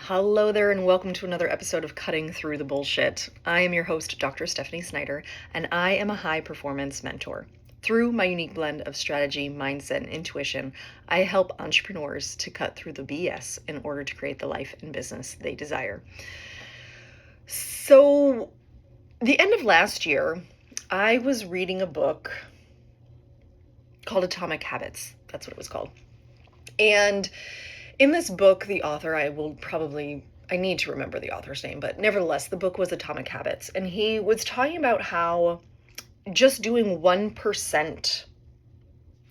Hello there, and welcome to another episode of Cutting Through the Bullshit. I am your host, Dr. Stephanie Snyder, and I am a high performance mentor. Through my unique blend of strategy, mindset, and intuition, I help entrepreneurs to cut through the BS in order to create the life and business they desire. So, the end of last year, I was reading a book called Atomic Habits. That's what it was called. And in this book, the author, I need to remember the author's name, but nevertheless, the book was Atomic Habits. And he was talking about how just doing 1%,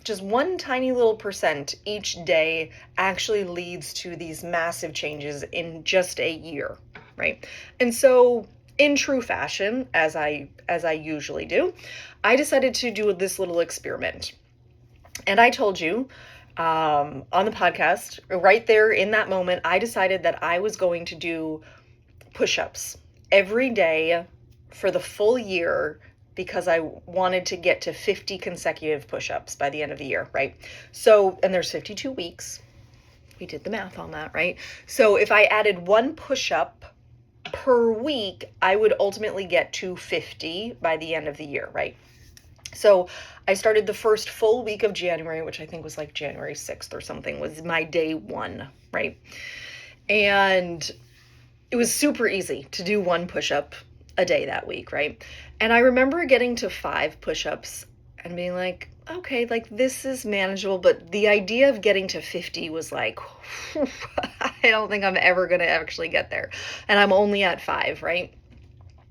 just one tiny little percent each day actually leads to these massive changes in just a year, right? And so in true fashion, as I usually do, I decided to do this little experiment. And I told you, on the podcast, right there in that moment, I decided that I was going to do push-ups every day for the full year because I wanted to get to 50 consecutive push-ups by the end of the year, right? So, and there's 52 weeks. We did the math on that, right? So if I added one push-up per week, I would ultimately get to 50 by the end of the year, right? So I started the first full week of January, which I think was like January 6th or something, was my day one, right? And it was super easy to do one push-up a day that week, right? And I remember getting to 5 push-ups and being like, okay, like this is manageable, but the idea of getting to 50 was like, I don't think I'm ever going to actually get there. And I'm only at 5, right?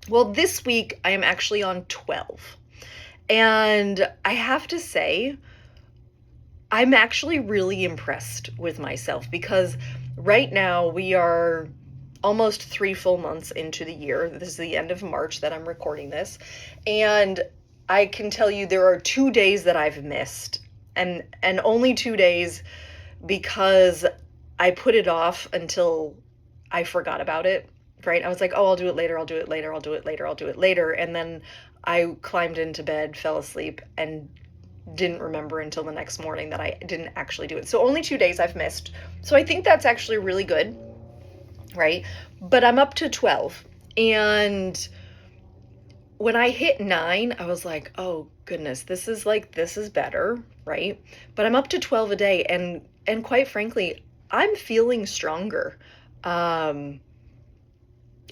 Well, this week I am actually on 12. And I have to say, I'm actually really impressed with myself because right now we are almost 3 full months into the year. This is the end of March that I'm recording this. And I can tell you there are 2 days that I've missed, and only 2 days because I put it off until I forgot about it, right? I was like, oh, I'll do it later. And then I climbed into bed, fell asleep, and didn't remember until the next morning that I didn't actually do it. So only 2 days I've missed. So I think that's actually really good, right? But I'm up to 12. And when I hit 9, I was like, oh goodness, this is better, right? But I'm up to 12 a day. And quite frankly, I'm feeling stronger.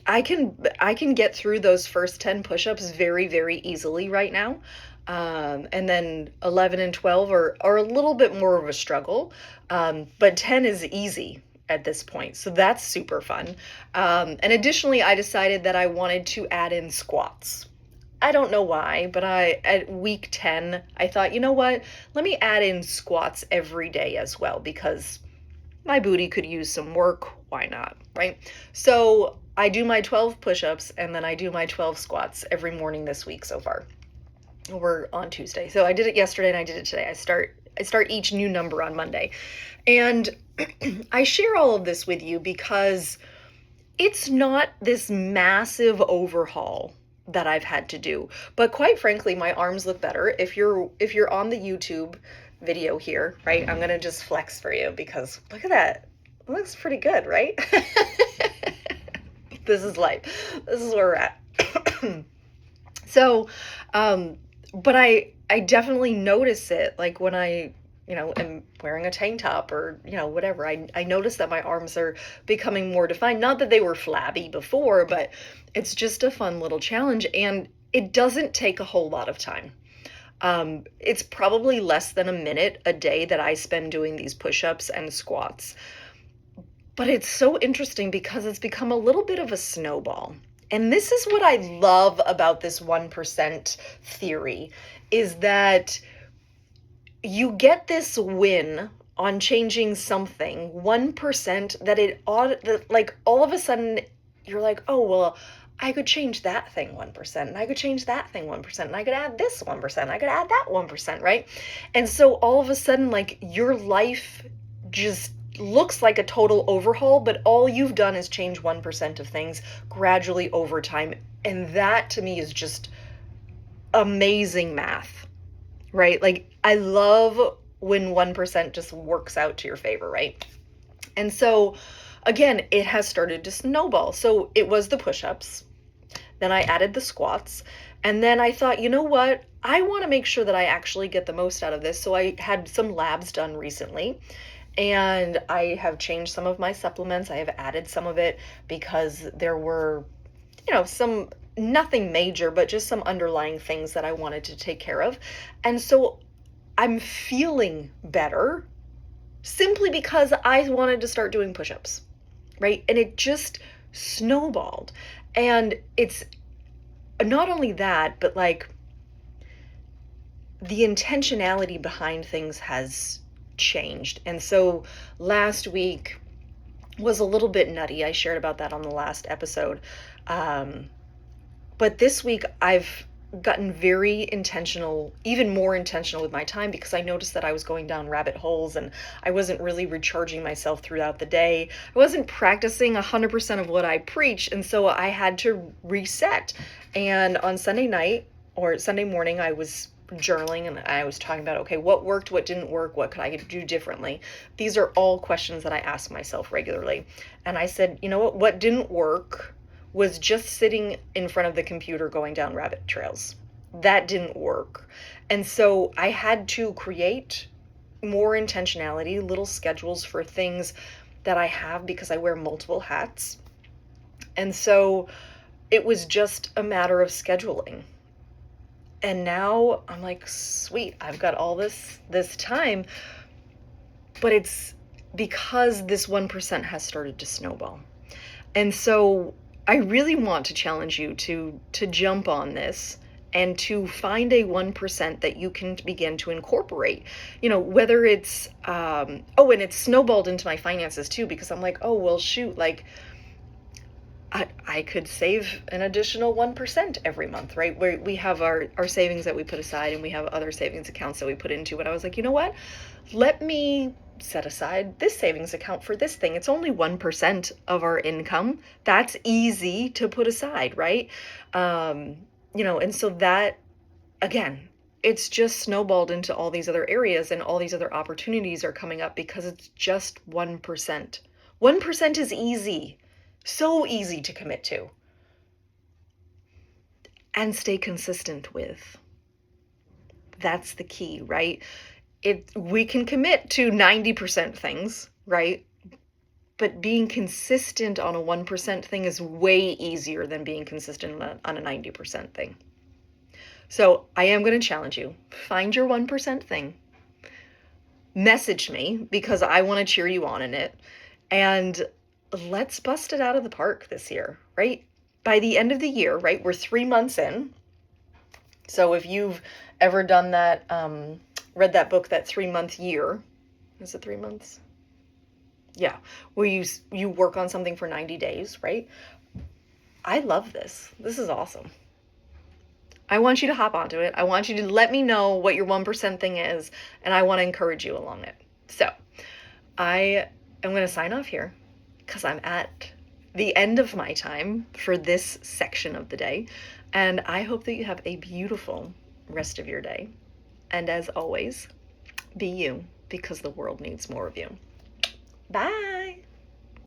I can get through those first 10 push-ups very, very easily right now. And then 11 and 12 are a little bit more of a struggle. But 10 is easy at this point. So that's super fun. And additionally, I decided that I wanted to add in squats. I don't know why, but at week 10, I thought, you know what? Let me add in squats every day as well because my booty could use some work. Why not, right? So I do my 12 push-ups and then I do my 12 squats every morning this week so far. We're on Tuesday. So I did it yesterday and I did it today. I start each new number on Monday. And I share all of this with you because it's not this massive overhaul that I've had to do. But quite frankly, my arms look better. If you're on the YouTube video here, right? I'm going to just flex for you because look at that. It looks pretty good, right? This is life. This is where we're at. So, but I definitely notice it, like when I, am wearing a tank top or, whatever. I notice that my arms are becoming more defined. Not that they were flabby before, but it's just a fun little challenge. And it doesn't take a whole lot of time. It's probably less than a minute a day that I spend doing these push-ups and squats. But it's so interesting because it's become a little bit of a snowball. And this is what I love about this 1% theory, is that you get this win on changing something, 1%, that like all of a sudden you're like, oh, well, I could change that thing 1%, and I could change that thing 1%, and I could add this 1%, I could add that 1%, right? And so all of a sudden, like, your life just looks like a total overhaul, but all you've done is change 1% of things gradually over time. And that to me is just amazing math, right? Like, I love when 1% just works out to your favor, right? And so again, it has started to snowball. So it was the push-ups, then I added the squats, and then I thought, you know what? I want to make sure that I actually get the most out of this. So I had some labs done recently, and I have changed some of my supplements. I have added some of it because there were, some nothing major, but just some underlying things that I wanted to take care of. And so I'm feeling better simply because I wanted to start doing push-ups, right? And it just snowballed. And it's not only that, but like the intentionality behind things has changed. And so last week was a little bit nutty. I shared about that on the last episode. But this week I've gotten very intentional, even more intentional with my time, because I noticed that I was going down rabbit holes and I wasn't really recharging myself throughout the day. I wasn't practicing 100% of what I preach, and so I had to reset. And on Sunday night or Sunday morning, I was journaling and I was talking about, okay, what worked, what didn't work, what could I do differently? These are all questions that I ask myself regularly. And I said, you know what didn't work was just sitting in front of the computer going down rabbit trails. That didn't work. And so I had to create more intentionality, little schedules for things that I have because I wear multiple hats. And so it was just a matter of scheduling. And now I'm like, sweet, I've got all this time, but it's because this 1% has started to snowball. And so I really want to challenge you to jump on this and to find a 1% that you can begin to incorporate, whether it's, and it's snowballed into my finances too, because I'm like, oh, well, shoot, like I could save an additional 1% every month, right? Where we have our savings that we put aside and we have other savings accounts that we put into. And I was like, you know what? Let me set aside this savings account for this thing. It's only 1% of our income. That's easy to put aside, right? And so that, again, it's just snowballed into all these other areas, and all these other opportunities are coming up because it's just 1%. 1% is easy. So easy to commit to and stay consistent with. That's the key, right? We can commit to 90% things, right? But being consistent on a 1% thing is way easier than being consistent on a 90% thing. So I am going to challenge you. Find your 1% thing. Message me because I want to cheer you on in it. And let's bust it out of the park this year, right? By the end of the year, right? We're 3 months in. So if you've ever done that, read that book, that 3-month year, is it 3 months? Yeah, where you work on something for 90 days, right? I love this. This is awesome. I want you to hop onto it. I want you to let me know what your 1% thing is, and I want to encourage you along it. So I am going to sign off here because I'm at the end of my time for this section of the day. And I hope that you have a beautiful rest of your day. And as always, be you, because the world needs more of you. Bye.